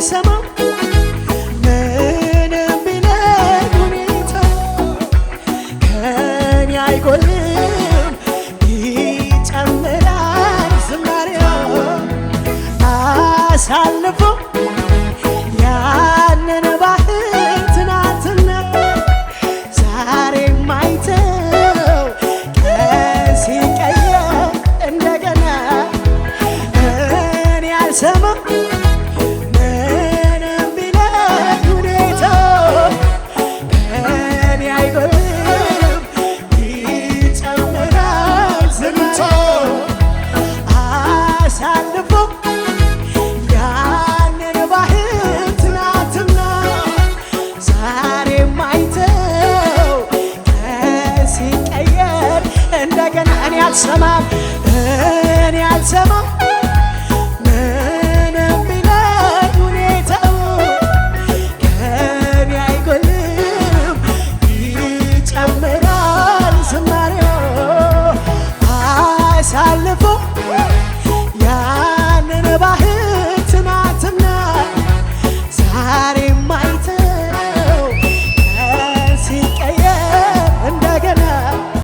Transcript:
አልሰማም ምንም ቢለኝ ሁኔታ ከኔ አይጎልም ይጨምራል ዝማሬው አሳልፎ ያንን ባህር ትናንትና ዛሬም አይተው ቀን ሲቀየር እንደገና እኔ አልሰማም ምንም ቢለኝ ሁኔታው ከኔ አይጎልም ይጨምራል ዝማሬው አሳልፎ ያንን ባህር ትናንትና ዛሬም አይተው ቀን ሲቀየር እንደገና እኔ አልሰማም ምንም ቢለኝ ሁኔታው ከኔ አይጎልም ይጨምራል ዝማሬው አሳልፎ ያንን ባህር